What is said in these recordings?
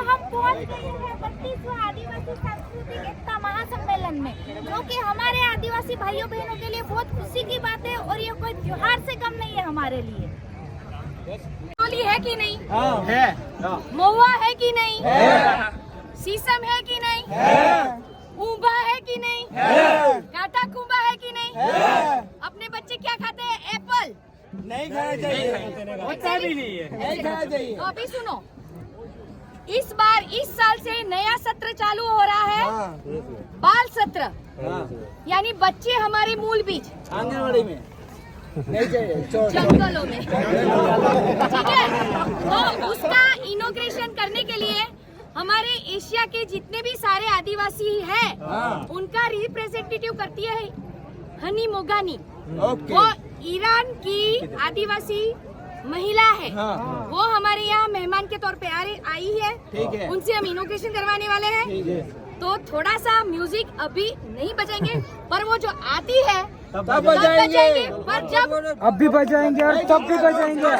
हम पहुंच गए हैं 32वां आदिवासी सांस्कृतिक एकता महासम्मेलन में, जो कि हमारे आदिवासी भाइयों बहनों के लिए बहुत खुशी की बात है और ये कोई त्योहार से कम नहीं है हमारे लिए। होली है कि नहीं? है। महुआ है कि नहीं? है। शीशम है कि नहीं? है। ऊंबा है कि नहीं? है। काटा कुंबा है कि नहीं? है। अपने बच्चे क्या खाते हैं? एप्पल नहीं खाना चाहिए, होता भी नहीं है, नहीं खाना चाहिए। तो अभी सुनो, इस साल से नया सत्र चालू हो रहा है, बाल सत्र, यानी बच्चे हमारे मूल बीज आंगनवाड़ी में नहीं चाहिए, जंगलों में, ठीक है। तो उसका इनॉग्रेशन करने के लिए हमारे एशिया के जितने भी सारे आदिवासी हैं, उनका रिप्रेजेंटेटिव करती है हनी मोगानी। वो ईरान की आदिवासी महिला है, वो हमारे यहाँ मेहमान के तौर पे आई है। उनसे हम इनॉग्रेशन करवाने वाले हैं। तो थोड़ा सा म्यूजिक अभी नहीं बजाएंगे, पर वो जो आती है तब बजाएंगे, पर जब अब भी बजाएंगे और तब भी बजाएंगे।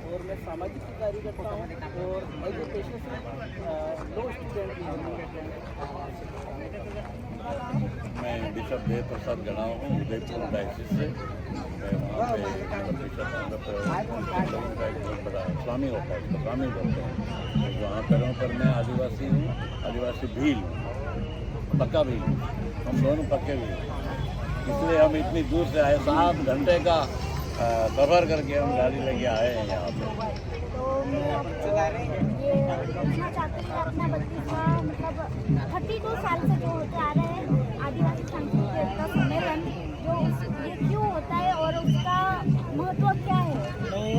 और मैं सामाजिक कार्य करता हूँ और एजुकेशन से लो स्टूडेंट मैं बिशप देव प्रसाद गणाव हूँ, उदयपुर डायसिस से। मैं वहाँ पे बिशप का एक बहुत बड़ा स्वामी होता है, उसको स्वामी बोलते हैं। वहाँ पैरों पर मैं आदिवासी हूँ, आदिवासी भील हूँ, पक्का भील हूँ, हम दोनों पक्के भील हैं। इसलिए हम इतनी दूर से आए, 7 घंटे का सफ़र करके हम गाड़ी लेके आए हैं यहाँ पे। तो ये पूछना चाहती हूँ, अपना 32वां मतलब 32 साल से जो होते आ रहे हैं आदिवासी सांस्कृतिक एकता सम्मेलन, जो ये क्यों होता है और उसका महत्व क्या है? ये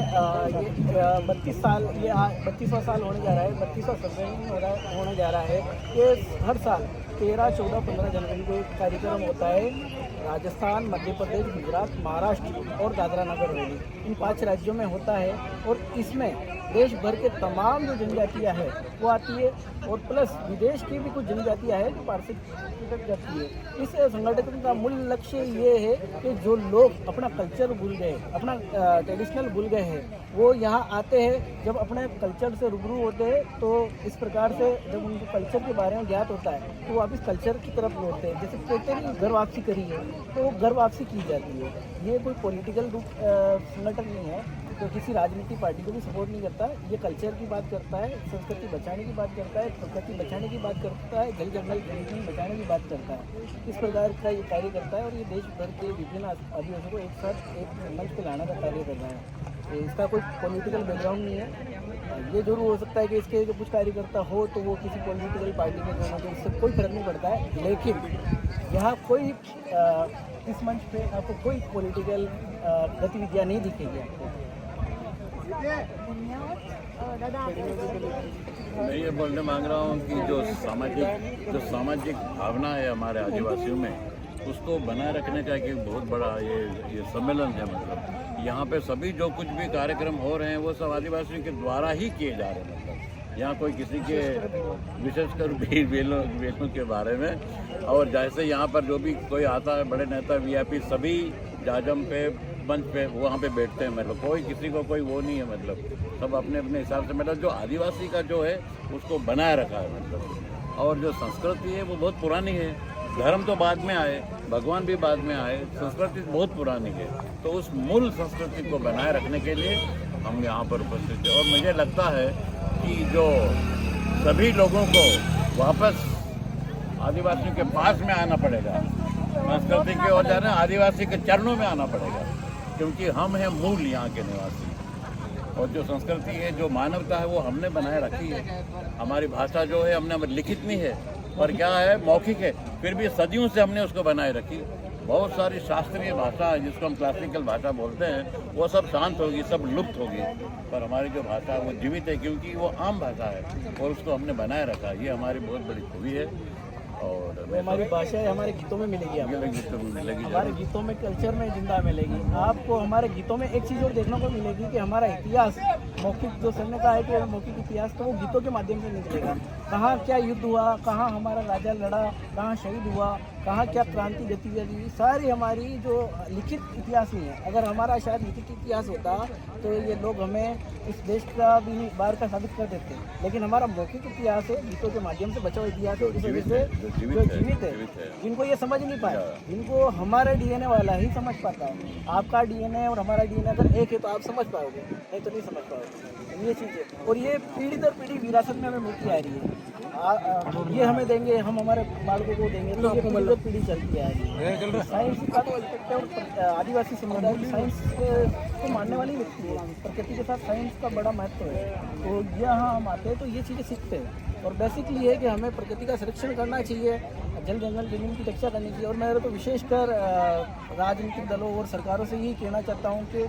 32 साल, ये 32वां साल होने जा रहा है, 32वां सम्मेलन होने जा रहा है। ये हर साल 13, 14, 15 जनवरी को एक कार्यक्रम होता है। राजस्थान, मध्य प्रदेश, गुजरात, महाराष्ट्र और दादरा नगर हवेली, इन 5 राज्यों में होता है। और इसमें देश भर के तमाम जो जनजातियाँ हैं वो आती है, और प्लस विदेश की भी कुछ जनजातियाँ हैं जो पार्टिसिपेट करती है। इस संगठन का मूल लक्ष्य ये है कि जो लोग अपना कल्चर भूल गए, अपना ट्रेडिशनल भूल गए हैं, वो यहाँ आते हैं। जब अपने कल्चर से रूबरू होते हैं तो इस प्रकार से जब उनको कल्चर के बारे में ज्ञात होता है तो वापस कल्चर की तरफ लौटते हैं। जैसे कहते हैं घर वापसी करी है, तो घर वापसी की जाती है। ये कोई पॉलिटिकल संगठन नहीं है, तो किसी राजनीतिक पार्टी को भी सपोर्ट नहीं करता। ये कल्चर की बात करता है, संस्कृति बचाने की बात करता है, प्रकृति बचाने की बात करता है, जल जंगल जमीन बचाने की बात करता है। इस प्रकार का ये कार्य करता है और ये देश भर के विभिन्न आदिवासियों को एक साथ एक मंच पर लाने का कार्य कर रहा है। तो इसका कोई पॉलिटिकल बैकग्राउंड नहीं है। ये जरूर हो सकता है कि इसके जो कुछ कार्यकर्ता हो तो वो किसी पॉलिटिकल पार्टी में दोनों को, इससे कोई फर्क नहीं पड़ता है। लेकिन यहाँ कोई इस मंच पे आपको कोई पॉलिटिकल गतिविधियाँ नहीं दिखेगी आपको। मैं ये बोलने मांग रहा हूँ कि जो सामाजिक भावना है हमारे आदिवासियों में, उसको बनाए रखने का एक बहुत बड़ा ये सम्मेलन है। मतलब यहाँ पे सभी जो कुछ भी कार्यक्रम हो रहे हैं वो सब आदिवासियों के द्वारा ही किए जा रहे हैं। मतलब यहाँ कोई किसी के विशेषकर बेलों के बारे में, और जैसे यहाँ पर जो भी कोई आता है, बड़े नेता VIP सभी जाजम पे मंच पे वहाँ पे बैठते हैं। मतलब कोई किसी को कोई वो नहीं है, मतलब सब अपने अपने हिसाब से, मतलब जो आदिवासी का जो है उसको बनाए रखा है। मतलब और जो संस्कृति है वो बहुत पुरानी है। धर्म तो बाद में आए, भगवान भी बाद में आए, संस्कृति बहुत पुरानी है। तो उस मूल संस्कृति को बनाए रखने के लिए हम यहाँ पर उपस्थित हैं। और मुझे लगता है कि जो सभी लोगों को वापस आदिवासियों के पास में आना पड़ेगा, संस्कृति के और जाना आदिवासी के चरणों में आना पड़ेगा, क्योंकि हम हैं मूल यहाँ के निवासी। और जो संस्कृति है, जो मानवता है, वो हमने बनाए रखी है। हमारी भाषा जो है हमने लिखित नहीं है, पर क्या है, मौखिक है, फिर भी सदियों से हमने उसको बनाए रखी। बहुत सारी शास्त्रीय भाषा है जिसको हम क्लासिकल भाषा बोलते हैं, वो सब शांत होगी, सब लुप्त होगी, पर हमारी जो भाषा है वो जीवित है, क्योंकि वो आम भाषा है और उसको हमने बनाए रखा। ये हमारी बहुत बड़ी खूबी है। और वो हमारी भाषा है, हमारे गीतों में मिलेगी आपको। मिलेगी हमारे गीतों में, कल्चर में जिंदा मिलेगी आपको। हमारे गीतों में एक चीज़ और देखने को मिलेगी कि हमारा इतिहास मौखिक, जो सर ने कहा है कि मौखिक इतिहास, तो वो गीतों के माध्यम से निकलेगा। कहाँ क्या युद्ध हुआ, कहाँ हमारा राजा लड़ा, कहाँ शहीद हुआ, कहाँ क्या क्रांति गतिविधि हुई, सारी हमारी जो लिखित इतिहास नहीं है। अगर हमारा शायद लिखित इतिहास होता तो ये लोग हमें इस देश का भी बाहर का साबित कर देते, लेकिन हमारा मौखिक इतिहास है, गीतों के माध्यम से बचा हुआ इतिहास है, इस वजह से जो जीवित है, जिनको ये समझ नहीं पाया, जिनको हमारा डीएनए वाला ही समझ पाता है। आपका डीएनए और हमारा डीएनए अगर एक है तो आप समझ पाओगे, नहीं तो नहीं समझ पाओगे। ये चीज़ है, और ये पीढ़ी दर पीढ़ी विरासत में हमें मिलती आ रही है। ये हमें देंगे, हम हमारे बालकों को देंगे, तो ये पीढ़ी दर पीढ़ी चलती आ रही है। साइंस का तो एस्पेक्ट है, और आदिवासी समुदाय की साइंस को मानने वाली व्यक्ति है, प्रकृति के साथ साइंस का बड़ा महत्व है। तो यहाँ हम आते हैं तो ये चीज़ें सीखते हैं, और बेसिकली है कि हमें प्रकृति का संरक्षण करना चाहिए, जल जंगल जमीन की रक्षा करनी चाहिए। और मैं तो विशेषकर राजनीतिक दलों और सरकारों से यही कहना चाहता हूँ कि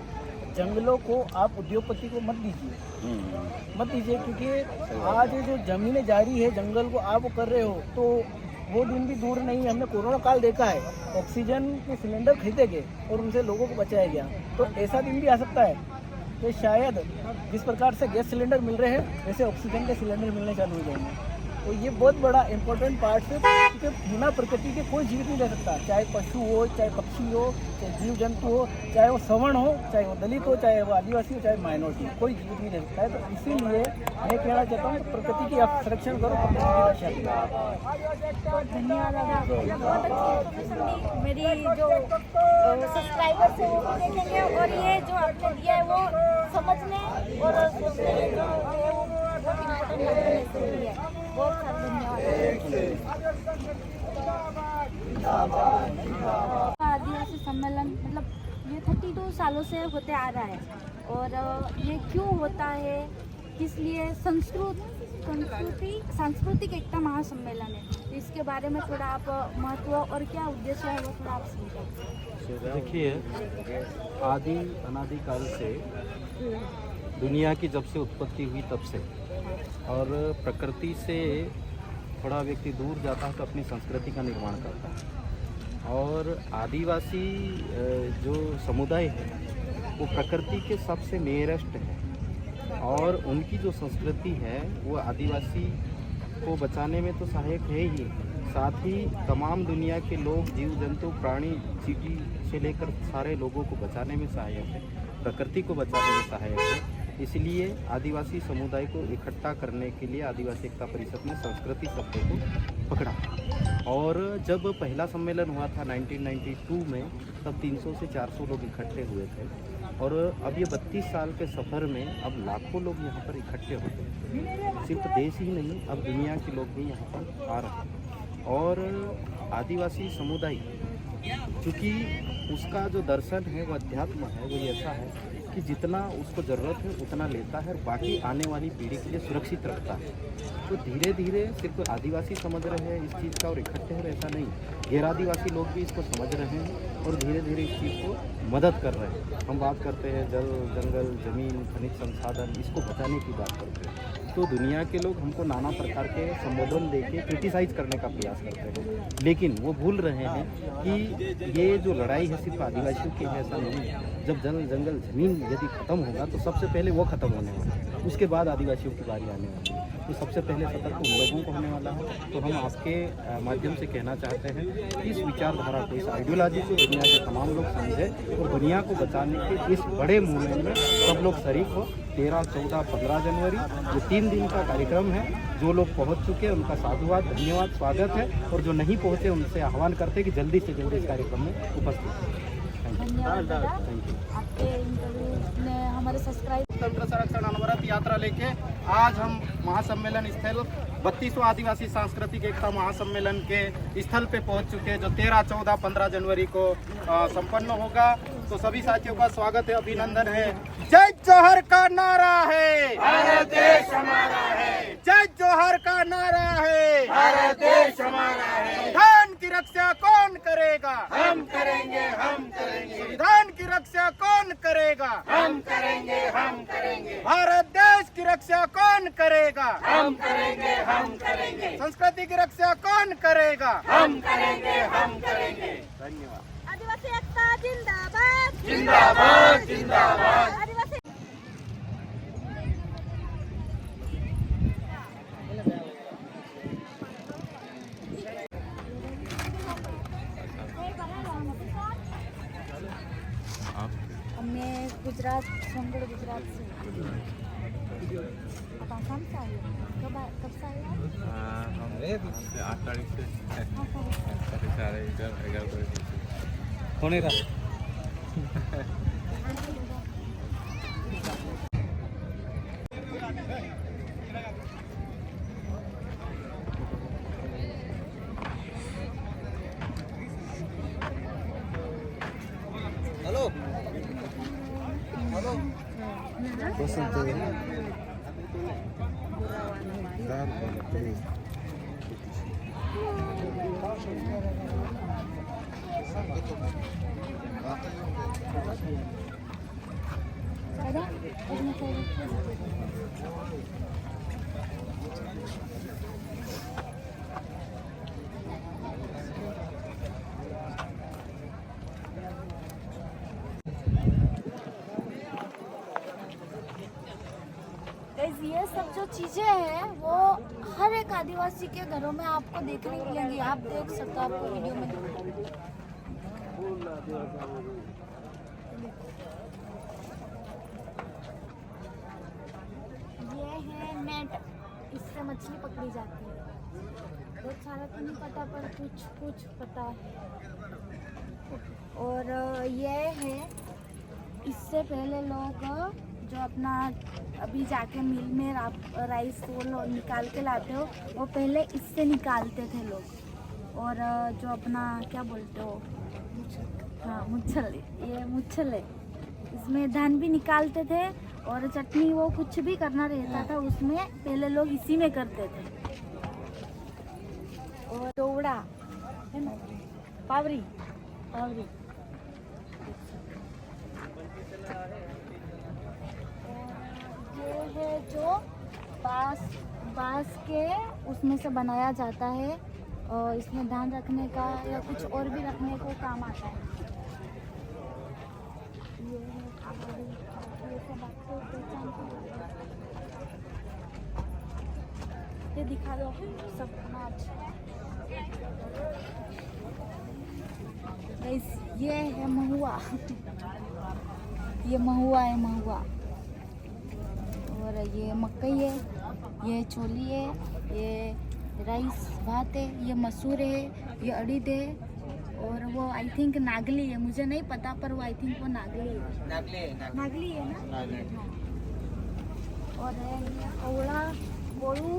जंगलों को आप उद्योगपति को मत दीजिए, क्योंकि आज जो जमीनें जारी है जंगल को आप कर रहे हो, तो वो दिन भी दूर नहीं है। हमने कोरोना काल देखा है, ऑक्सीजन के सिलेंडर खरीदे गए और उनसे लोगों को बचाया गया, तो ऐसा दिन भी आ सकता है कि शायद जिस प्रकार से गैस सिलेंडर मिल रहे हैं वैसे ऑक्सीजन के सिलेंडर मिलने चालू हो जाएंगे। तो ये बहुत बड़ा इंपॉर्टेंट पार्ट है, क्योंकि बिना प्रकृति के कोई जीवित नहीं रह सकता, चाहे पशु हो, चाहे पक्षी हो, चाहे जीव जंतु हो, चाहे वो सवर्ण हो, चाहे वो दलित हो, चाहे वो आदिवासी हो, चाहे माइनॉरिटी हो, कोई जीवित नहीं रह सकता है। तो इसीलिए मैं कहना चाहता हूँ प्रकृति की आप संरक्षण करो, प्रकृति की रक्षा करो। धन्यवाद दादा, बहुत अच्छी इन्फॉर्मेशन दी। मेरी जो सब्सक्राइबर्स है वो भी देखेंगे, और ये जो आपने दिया है वो समझने और सोचने में जो है वो बहुत इम्पोर्टेंट है। बहुत सारा धन्यवाद। आदिवासी सम्मेलन मतलब ये 32 सालों से होते आ रहा है, और ये क्यों होता है, किस लिए सांस्कृतिक एकता महासम्मेलन है, तो इसके बारे में थोड़ा आप महत्व और क्या उद्देश्य है वो थोड़ा आप समझाइए। देखिए, आदि अनादिकाल से दुनिया की जब से उत्पत्ति हुई तब से, और प्रकृति से थोड़ा व्यक्ति दूर जाता है तो अपनी संस्कृति का निर्माण करता है। और आदिवासी जो समुदाय है वो प्रकृति के सबसे नियरेस्ट है, और उनकी जो संस्कृति है वो आदिवासी को बचाने में तो सहायक है ही, साथ ही तमाम दुनिया के लोग, जीव जंतु, प्राणी, चींटी से लेकर सारे लोगों को बचाने में सहायक है, प्रकृति को बचाने में सहायक है। इसलिए आदिवासी समुदाय को इकट्ठा करने के लिए आदिवासी एकता परिषद ने संस्कृति शब्द को पकड़ा। और जब पहला सम्मेलन हुआ था 1992 में, तब 300 से 400 लोग इकट्ठे हुए थे, और अब ये 32 साल के सफ़र में अब लाखों लोग यहाँ पर इकट्ठे होते हैं। सिर्फ देश ही नहीं, अब दुनिया के लोग भी यहाँ पर आ रहे हैं। और आदिवासी समुदाय, क्योंकि उसका जो दर्शन है वो अध्यात्म है, वो ऐसा है कि जितना उसको ज़रूरत है उतना लेता है, और बाकी आने वाली पीढ़ी के लिए सुरक्षित रखता है। तो धीरे धीरे सिर्फ आदिवासी समझ रहे हैं इस चीज़ का और इकट्ठे हैं, ऐसा नहीं, गैर आदिवासी लोग भी इसको समझ रहे हैं और धीरे धीरे इस चीज़ को मदद कर रहे हैं। हम बात करते हैं जल, जंगल, ज़मीन, खनिज संसाधन, इसको बचाने की बात करते हैं, तो दुनिया के लोग हमको नाना प्रकार के संबोधन देके क्रिटिसाइज करने का प्रयास करते हैं, लेकिन वो भूल रहे हैं कि ये जो लड़ाई है सिर्फ आदिवासियों की है, ऐसा नहीं है। जब जल, जंगल, ज़मीन यदि ख़त्म होगा तो सबसे पहले वो ख़त्म होने वाला है, उसके बाद आदिवासियों की बारी आने वाली है। तो सबसे पहले सतर्क उन लोगों को होने वाला है। तो हम आपके माध्यम से कहना चाहते हैं कि इस विचारधारा को, इस आइडियोलॉजी को दुनिया के तमाम लोग समझें, और दुनिया को बचाने के इस बड़े मूवमेंट में सब लोग शरीक हो। 13, 14, 15 जनवरी ये 3 दिन का कार्यक्रम है। जो लोग पहुंच चुके हैं उनका साधुवाद, धन्यवाद, स्वागत है, और जो नहीं पहुंचे उनसे आह्वान करते हैं कि जल्दी से जल्दी इस कार्यक्रम में उपस्थित हो। धन्यवाद दादा, आपके इंटरव्यू ने हमारे सब्सक्राइब तंत्र संरक्षण अनवरत यात्रा लेके आज हम महासम्मेलन स्थल 32वां आदिवासी सांस्कृतिक एकता महासम्मेलन के स्थल पे पहुंच चुके हैं, जो 13, 14, 15 जनवरी को संपन्न होगा। तो सभी साथियों का स्वागत है, अभिनंदन है। जय जोहर का नारा है, भारत देश हमारा है। जय जोहर का नारा है, भारत देश हमारा है। संविधान की रक्षा कौन करेगा? हम करेंगे, हम करेंगे। संविधान की रक्षा कौन करेगा? हम करेंगे, हम करेंगे। भारत देश की रक्षा कौन कौन करेगा? हम करेंगे। संस्कृति की रक्षा कौन करेगा? हम करेंगे। धन्यवाद। आदिवासी एकता जिंदाबाद जिंदाबाद। आदिवासी मैं गुजरात सोनगढ़ गुजरात से आप आसाम से आए हो? कब से आए आप? हमारे 8 तारीख से होने का गाइस, ये सब जो चीजें हैं वो हर एक आदिवासी के घरों में आपको देखने को मिलेंगी। आप देख सकते हो, आपको वीडियो में ये है नेट, इससे मछली पकड़ी जाती है। बहुत सारा तो नहीं पता पर कुछ पता है। और ये है, इससे पहले लोग जो अपना अभी जाके मिल में राइस वो निकाल के लाते हो, वो पहले इससे निकालते थे लोग। और जो अपना क्या बोलते हो, हाँ मुच्छल, ये मुच्छल है, इसमें धान भी निकालते थे। और चटनी वो कुछ भी करना रहता था उसमें पहले लोग इसी में करते थे। और दौड़ा है ना, पावरी ये है जो बांस के उसमें से बनाया जाता है, और इसमें धान रखने का या कुछ और भी रखने को काम आता है। ये है पावरी, ये सब आपको पहचान ये दिखा दो सब नाच। ये है महुआ ये महुआ है महुआ। और ये मकई है, ये छोली है, ये राइस भात है, ये मसूर है, ये अड़ीद है। और वो आई थिंक नागली है, मुझे नहीं पता पर वो आई थिंक वो नागली है। नागली है ना। और ये कौड़ा कोड़ू,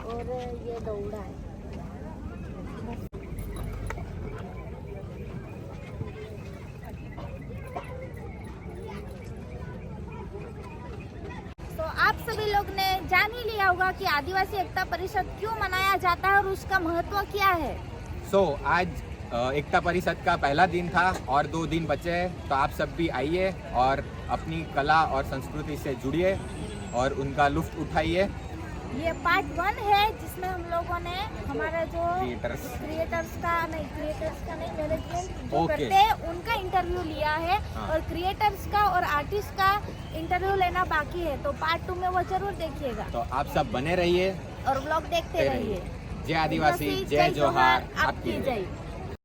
और ये दौड़ा है। तो आप सभी लोग ने जान ही लिया होगा कि आदिवासी एकता परिषद क्यों मनाया जाता है और उसका महत्व क्या है। आज एकता परिषद का पहला दिन था और 2 दिन बचे हैं, तो आप सब भी आइए और अपनी कला और संस्कृति से जुड़िए और उनका लुत्फ उठाइए। ये पार्ट 1 है जिसमें हम लोगों ने हमारे जो क्रिएटर्स का नहीं मैनेजमेंट जो करते हैं उनका इंटरव्यू लिया है। और क्रिएटर्स का और आर्टिस्ट का इंटरव्यू लेना बाकी है, तो पार्ट 2 में वो जरूर देखिएगा। तो आप सब बने रहिए और व्लॉग देखते रहिए। जय आदिवासी, जय जोहार, आपकी जय।